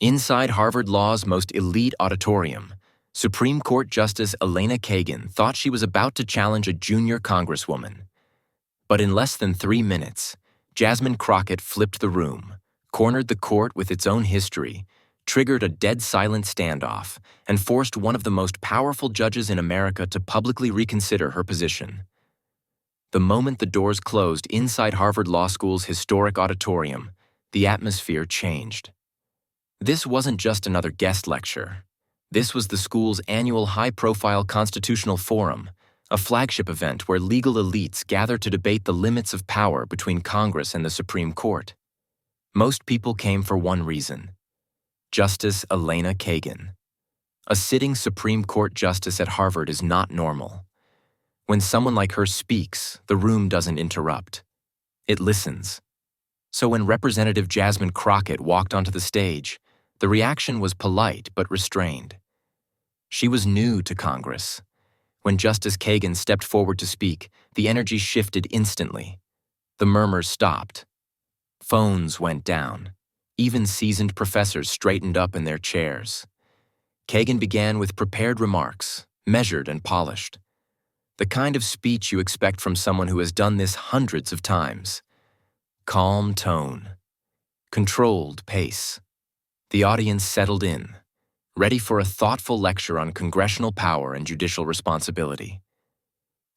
Inside Harvard Law's most elite auditorium, Supreme Court Justice Elena Kagan thought she was about to challenge a junior congresswoman. But in less than 3 minutes, Jasmine Crockett flipped the room, cornered the court with its own history, triggered a dead-silent standoff, and forced one of the most powerful judges in America to publicly reconsider her position. The moment the doors closed inside Harvard Law School's historic auditorium, the atmosphere changed. This wasn't just another guest lecture. This was the school's annual high-profile constitutional forum, a flagship event where legal elites gather to debate the limits of power between Congress and the Supreme Court. Most people came for one reason: Justice Elena Kagan. A sitting Supreme Court justice at Harvard is not normal. When someone like her speaks, the room doesn't interrupt. It listens. So when Representative Jasmine Crockett walked onto the stage, the reaction was polite but restrained. She was new to Congress. When Justice Kagan stepped forward to speak, the energy shifted instantly. The murmurs stopped. Phones went down. Even seasoned professors straightened up in their chairs. Kagan began with prepared remarks, measured and polished. The kind of speech you expect from someone who has done this hundreds of times. Calm tone. Controlled pace. The audience settled in, ready for a thoughtful lecture on congressional power and judicial responsibility.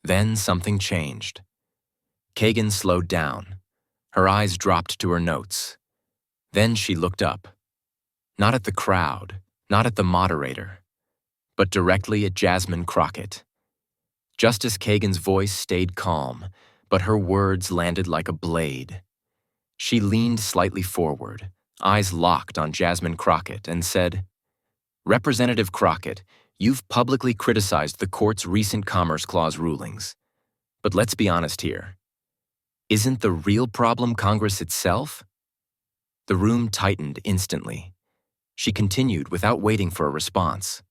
Then something changed. Kagan slowed down. Her eyes dropped to her notes. Then she looked up. Not at the crowd, not at the moderator, but directly at Jasmine Crockett. Justice Kagan's voice stayed calm, but her words landed like a blade. She leaned slightly forward, eyes locked on Jasmine Crockett, and said, "Representative Crockett, you've publicly criticized the court's recent Commerce Clause rulings. But let's be honest here. Isn't the real problem Congress itself?" The room tightened instantly. She continued without waiting for a response.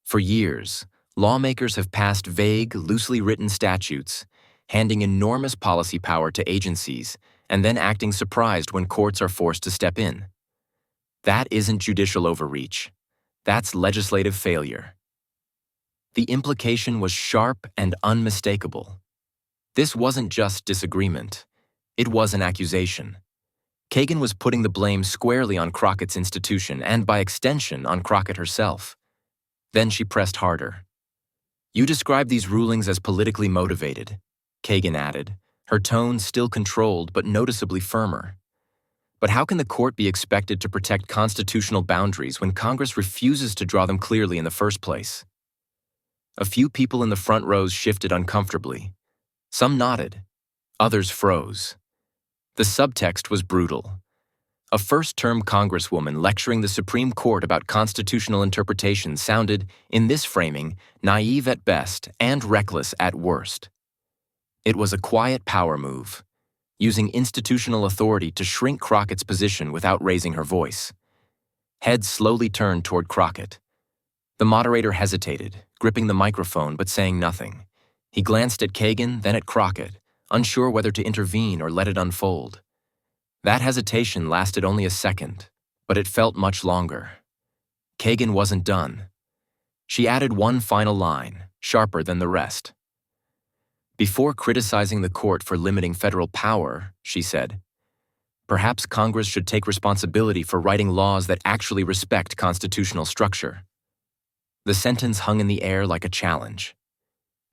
For years, lawmakers have passed vague, loosely written statutes, handing enormous policy power to agencies, and then acting surprised when courts are forced to step in. That isn't judicial overreach. That's legislative failure. The implication was sharp and unmistakable. This wasn't just disagreement. It was an accusation. Kagan was putting the blame squarely on Crockett's institution and, by extension, on Crockett herself. Then she pressed harder. "You describe these rulings as politically motivated," Kagan added, her tone still controlled but noticeably firmer. "But how can the court be expected to protect constitutional boundaries when Congress refuses to draw them clearly in the first place?" A few people in the front rows shifted uncomfortably. Some nodded. Others froze. The subtext was brutal. A first-term congresswoman lecturing the Supreme Court about constitutional interpretation sounded, in this framing, naive at best and reckless at worst. It was a quiet power move, using institutional authority to shrink Crockett's position without raising her voice. Heads slowly turned toward Crockett. The moderator hesitated, gripping the microphone but saying nothing. He glanced at Kagan, then at Crockett, unsure whether to intervene or let it unfold. That hesitation lasted only a second, but it felt much longer. Kagan wasn't done. She added one final line, sharper than the rest. "Before criticizing the court for limiting federal power," she said, "perhaps Congress should take responsibility for writing laws that actually respect constitutional structure." The sentence hung in the air like a challenge.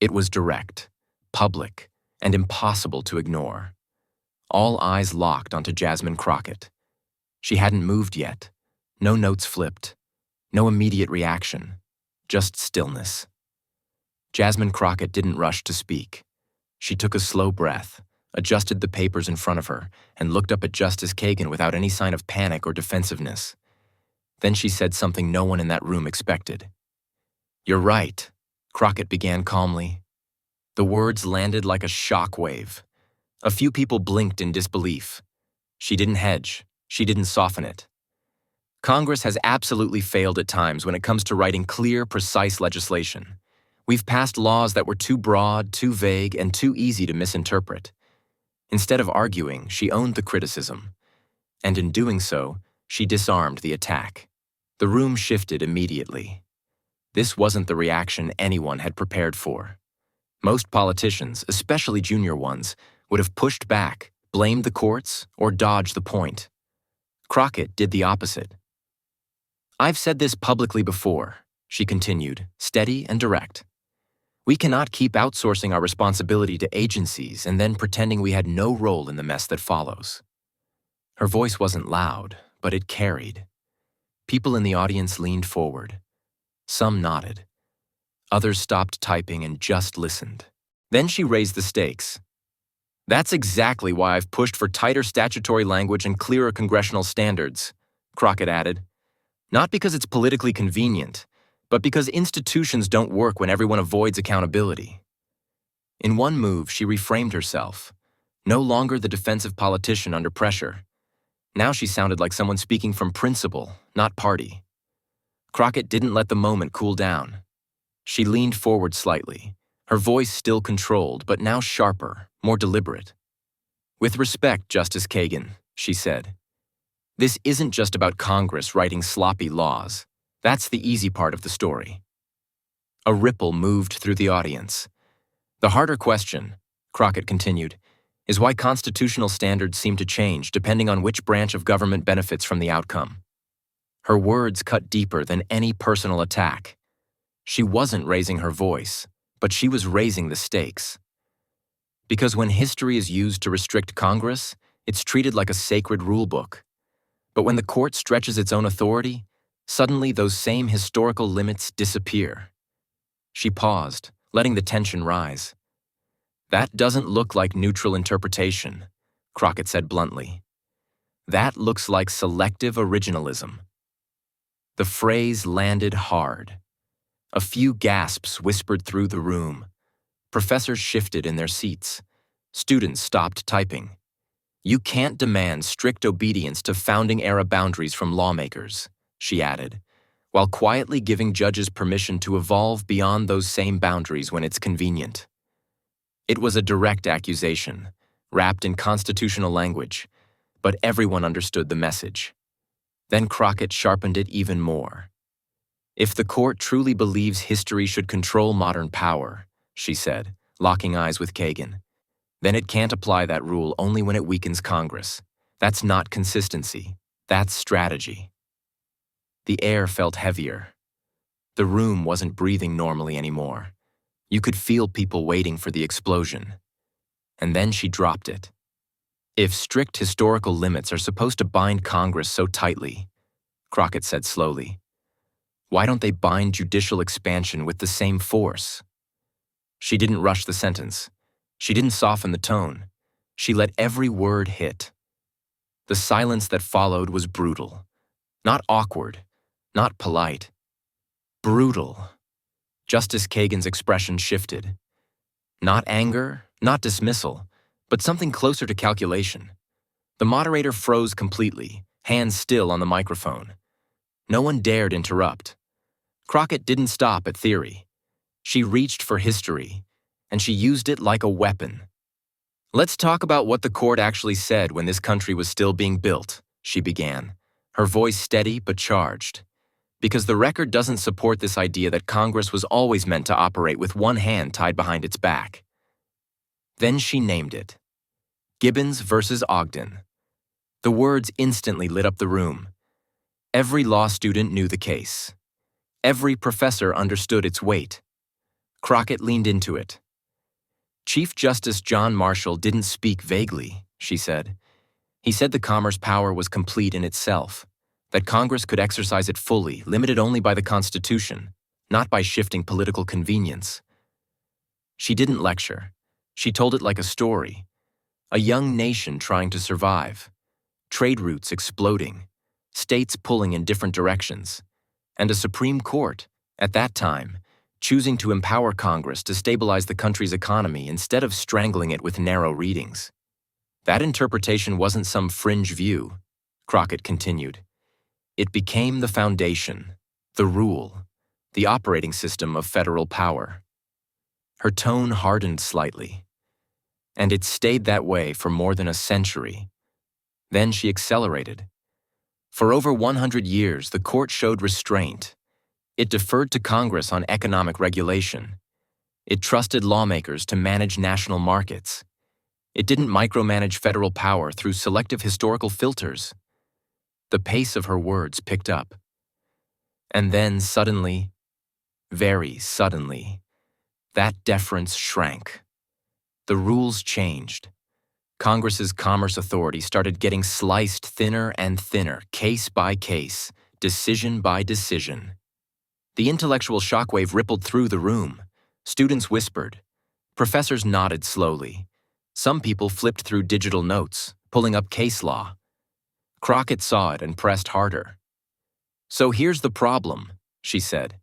It was direct, public, and impossible to ignore. All eyes locked onto Jasmine Crockett. She hadn't moved yet. No notes flipped. No immediate reaction. Just stillness. Jasmine Crockett didn't rush to speak. She took a slow breath, adjusted the papers in front of her, and looked up at Justice Kagan without any sign of panic or defensiveness. Then she said something no one in that room expected. "You're right," Crockett began calmly. The words landed like a shock wave. A few people blinked in disbelief. She didn't hedge. She didn't soften it. "Congress has absolutely failed at times when it comes to writing clear, precise legislation. We've passed laws that were too broad, too vague, and too easy to misinterpret." Instead of arguing, she owned the criticism. And in doing so, She disarmed the attack. The room shifted immediately. This wasn't the reaction anyone had prepared for. Most politicians, especially junior ones, would have pushed back, blamed the courts, or dodged the point. Crockett did the opposite. "I've said this publicly before," she continued, steady and direct. "We cannot keep outsourcing our responsibility to agencies and then pretending we had no role in the mess that follows." Her voice wasn't loud, but it carried. People in the audience leaned forward. Some nodded. Others stopped typing and just listened. Then she raised the stakes. "That's exactly why I've pushed for tighter statutory language and clearer congressional standards," Crockett added. "Not because it's politically convenient, but because institutions don't work when everyone avoids accountability." In one move, she reframed herself. No longer the defensive politician under pressure. Now she sounded like someone speaking from principle, not party. Crockett didn't let the moment cool down. She leaned forward slightly, her voice still controlled, but now sharper, more deliberate. "With respect, Justice Kagan," she said, "this isn't just about Congress writing sloppy laws. That's the easy part of the story." A ripple moved through the audience. "The harder question," Crockett continued, "is why constitutional standards seem to change depending on which branch of government benefits from the outcome." Her words cut deeper than any personal attack. She wasn't raising her voice, but she was raising the stakes. Because when history is used to restrict Congress, it's treated like a sacred rulebook. But when the court stretches its own authority, suddenly those same historical limits disappear. She paused, letting the tension rise. "That doesn't look like neutral interpretation," Crockett said bluntly. "That looks like selective originalism." The phrase landed hard. A few gasps whispered through the room. Professors shifted in their seats. Students stopped typing. "You can't demand strict obedience to founding-era boundaries from lawmakers," she added, while quietly giving judges permission to evolve beyond those same boundaries when it's convenient. It was a direct accusation, wrapped in constitutional language, but everyone understood the message. Then Crockett sharpened it even more. "If the court truly believes history should control modern power," she said, locking eyes with Kagan, "then it can't apply that rule only when it weakens Congress. That's not consistency. That's strategy." The air felt heavier. The room wasn't breathing normally anymore. You could feel people waiting for the explosion. And then she dropped it. "If strict historical limits are supposed to bind Congress so tightly," Crockett said slowly, "why don't they bind judicial expansion with the same force?" She didn't rush the sentence. She didn't soften the tone. She let every word hit. The silence that followed was brutal. Not awkward, not polite. Brutal. Justice Kagan's expression shifted. Not anger, not dismissal, but something closer to calculation. The moderator froze completely, hands still on the microphone. No one dared interrupt. Crockett didn't stop at theory. She reached for history, and she used it like a weapon. "Let's talk about what the court actually said when this country was still being built," she began, her voice steady but charged. "Because the record doesn't support this idea that Congress was always meant to operate with one hand tied behind its back." Then she named it. Gibbons versus Ogden. The words instantly lit up the room. Every law student knew the case. Every professor understood its weight. Crockett leaned into it. "Chief Justice John Marshall didn't speak vaguely," she said. "He said the commerce power was complete in itself, that Congress could exercise it fully, limited only by the Constitution, not by shifting political convenience." She didn't lecture. She told it like a story. A young nation trying to survive. Trade routes exploding. States pulling in different directions. And a Supreme Court, at that time, choosing to empower Congress to stabilize the country's economy instead of strangling it with narrow readings. That interpretation wasn't some fringe view, Crockett continued. It became the foundation, the rule, the operating system of federal power. Her tone hardened slightly. And it stayed that way for more than a century. Then she accelerated. For over 100 years, the court showed restraint. It deferred to Congress on economic regulation. It trusted lawmakers to manage national markets. It didn't micromanage federal power through selective historical filters. The pace of her words picked up. And then suddenly, very suddenly, that deference shrank. The rules changed. Congress's Commerce Authority started getting sliced thinner and thinner, case by case, decision by decision. The intellectual shockwave rippled through the room. Students whispered. Professors nodded slowly. Some people flipped through digital notes, pulling up case law. Crockett saw it and pressed harder. So here's the problem, she said.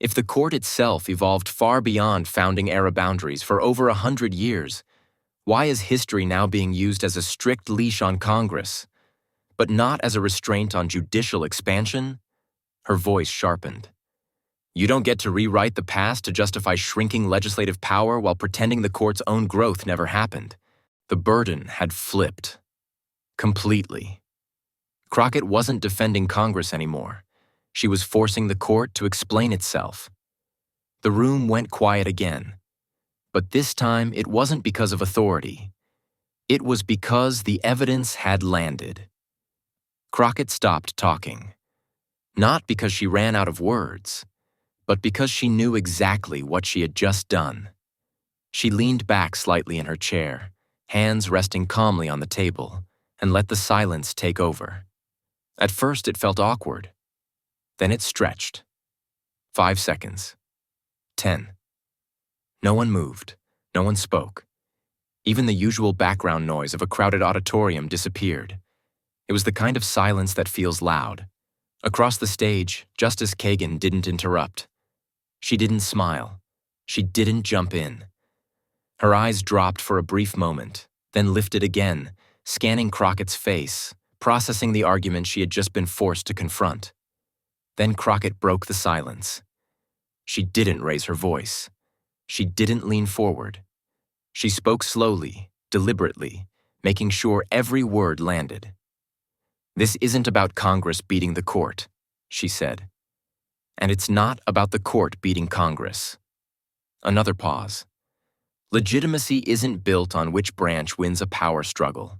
If the court itself evolved far beyond founding-era boundaries for over 100 years, why is history now being used as a strict leash on Congress, but not as a restraint on judicial expansion? Her voice sharpened. You don't get to rewrite the past to justify shrinking legislative power while pretending the court's own growth never happened. The burden had flipped. Completely. Crockett wasn't defending Congress anymore. She was forcing the court to explain itself. The room went quiet again. But this time, it wasn't because of authority. It was because the evidence had landed. Crockett stopped talking. Not because she ran out of words, but because she knew exactly what she had just done. She leaned back slightly in her chair, hands resting calmly on the table, and let the silence take over. At first, it felt awkward. Then it stretched. 5 seconds. 10. No one moved. No one spoke. Even the usual background noise of a crowded auditorium disappeared. It was the kind of silence that feels loud. Across the stage, Justice Kagan didn't interrupt. She didn't smile. She didn't jump in. Her eyes dropped for a brief moment, then lifted again, scanning Crockett's face, processing the argument she had just been forced to confront. Then Crockett broke the silence. She didn't raise her voice. She didn't lean forward. She spoke slowly, deliberately, making sure every word landed. This isn't about Congress beating the court, she said. And it's not about the court beating Congress. Another pause. Legitimacy isn't built on which branch wins a power struggle.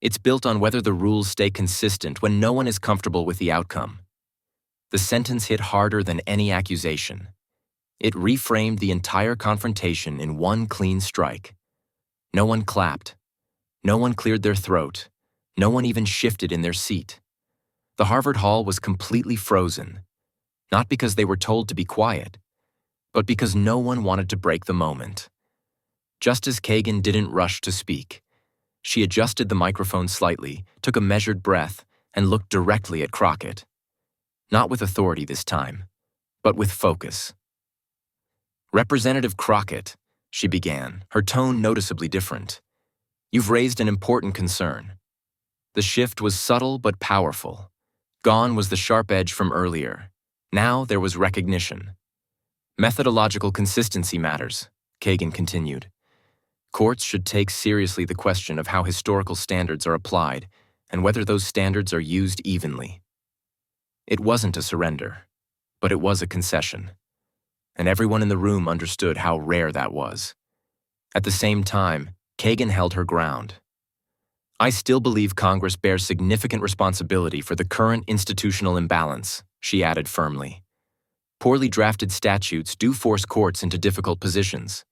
It's built on whether the rules stay consistent when no one is comfortable with the outcome. The sentence hit harder than any accusation. It reframed the entire confrontation in one clean strike. No one clapped. No one cleared their throat. No one even shifted in their seat. The Harvard Hall was completely frozen, not because they were told to be quiet, but because no one wanted to break the moment. Justice Kagan didn't rush to speak. She adjusted the microphone slightly, took a measured breath, and looked directly at Crockett. Not with authority this time, but with focus. Representative Crockett, she began, her tone noticeably different. You've raised an important concern. The shift was subtle but powerful. Gone was the sharp edge from earlier. Now there was recognition. Methodological consistency matters, Kagan continued. Courts should take seriously the question of how historical standards are applied and whether those standards are used evenly. It wasn't a surrender, but it was a concession. And everyone in the room understood how rare that was. At the same time, Kagan held her ground. I still believe Congress bears significant responsibility for the current institutional imbalance, she added firmly. Poorly drafted statutes do force courts into difficult positions.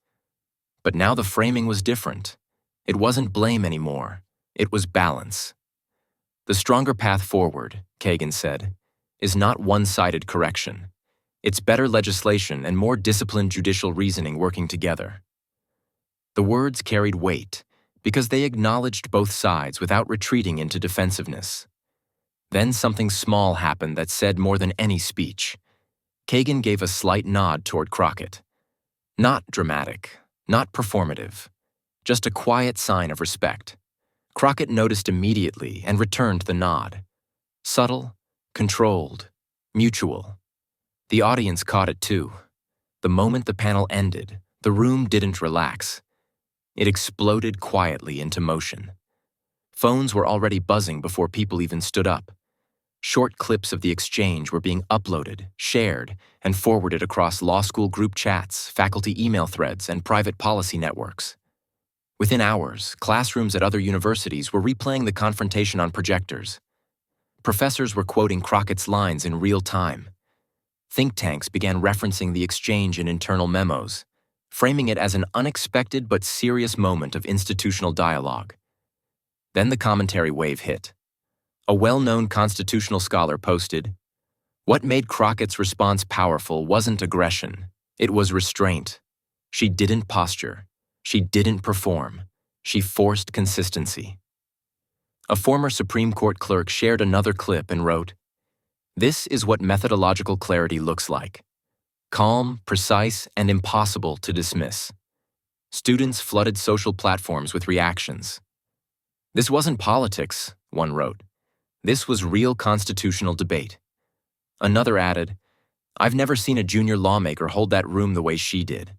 But now the framing was different. It wasn't blame anymore. It was balance. The stronger path forward, Kagan said, is not one-sided correction. It's better legislation and more disciplined judicial reasoning working together. The words carried weight because they acknowledged both sides without retreating into defensiveness. Then something small happened that said more than any speech. Kagan gave a slight nod toward Crockett. Not dramatic, not performative, just a quiet sign of respect. Crockett noticed immediately and returned the nod. Subtle, controlled, mutual. The audience caught it too. The moment the panel ended, the room didn't relax. It exploded quietly into motion. Phones were already buzzing before people even stood up. Short clips of the exchange were being uploaded, shared, and forwarded across law school group chats, faculty email threads, and private policy networks. Within hours, classrooms at other universities were replaying the confrontation on projectors. Professors were quoting Crockett's lines in real time. Think tanks began referencing the exchange in internal memos, framing it as an unexpected but serious moment of institutional dialogue. Then the commentary wave hit. A well-known constitutional scholar posted, "What made Crockett's response powerful wasn't aggression, it was restraint. She didn't posture. She didn't perform. She forced consistency." A former Supreme Court clerk shared another clip and wrote, "This is what methodological clarity looks like. Calm, precise, and impossible to dismiss." Students flooded social platforms with reactions. "This wasn't politics," one wrote. "This was real constitutional debate." Another added, "I've never seen a junior lawmaker hold that room the way she did."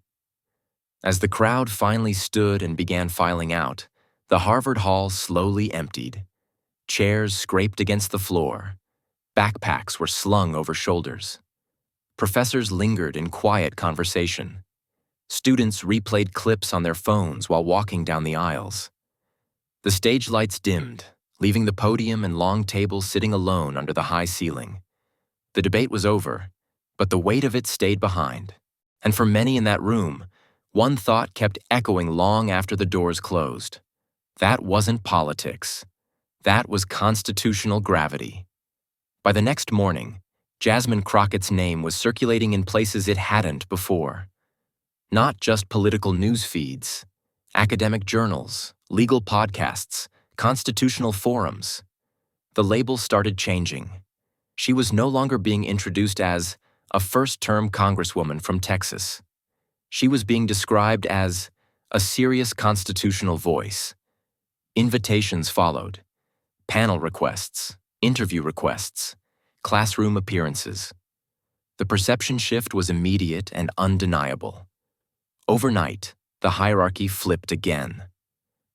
As the crowd finally stood and began filing out, the Harvard Hall slowly emptied. Chairs scraped against the floor. Backpacks were slung over shoulders. Professors lingered in quiet conversation. Students replayed clips on their phones while walking down the aisles. The stage lights dimmed, leaving the podium and long table sitting alone under the high ceiling. The debate was over, but the weight of it stayed behind. And for many in that room, one thought kept echoing long after the doors closed. That wasn't politics. That was constitutional gravity. By the next morning, Jasmine Crockett's name was circulating in places it hadn't before. Not just political news feeds, academic journals, legal podcasts, constitutional forums. The label started changing. She was no longer being introduced as a first-term congresswoman from Texas. She was being described as a serious constitutional voice. Invitations followed. Panel requests, interview requests, classroom appearances. The perception shift was immediate and undeniable. Overnight, the hierarchy flipped again.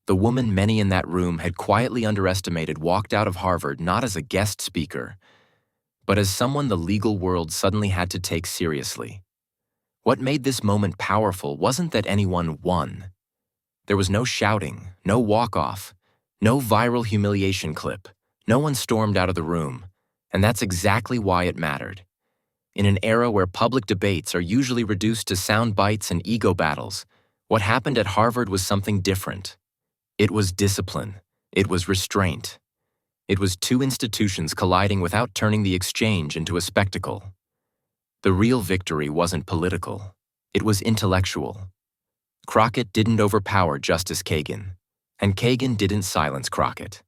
The woman many in that room had quietly underestimated walked out of Harvard not as a guest speaker, but as someone the legal world suddenly had to take seriously. What made this moment powerful wasn't that anyone won. There was no shouting, no walk-off, no viral humiliation clip. No one stormed out of the room, and that's exactly why it mattered. In an era where public debates are usually reduced to sound bites and ego battles, what happened at Harvard was something different. It was discipline. It was restraint. It was two institutions colliding without turning the exchange into a spectacle. The real victory wasn't political. It was intellectual. Crockett didn't overpower Justice Kagan, and Kagan didn't silence Crockett.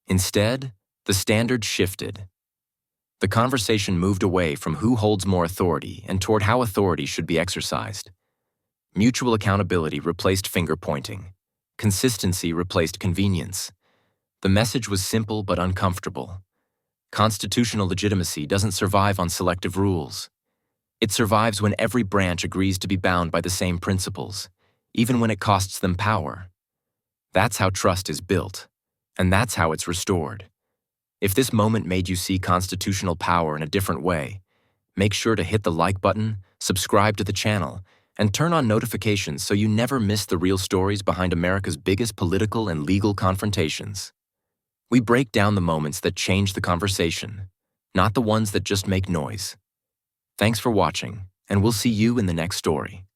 Instead, the standard shifted. The conversation moved away from who holds more authority and toward how authority should be exercised. Mutual accountability replaced finger-pointing. Consistency replaced convenience. The message was simple but uncomfortable. Constitutional legitimacy doesn't survive on selective rules. It survives when every branch agrees to be bound by the same principles, even when it costs them power. That's how trust is built, and that's how it's restored. If this moment made you see constitutional power in a different way, make sure to hit the like button, subscribe to the channel, and turn on notifications so you never miss the real stories behind America's biggest political and legal confrontations. We break down the moments that change the conversation, not the ones that just make noise. Thanks for watching, and we'll see you in the next story.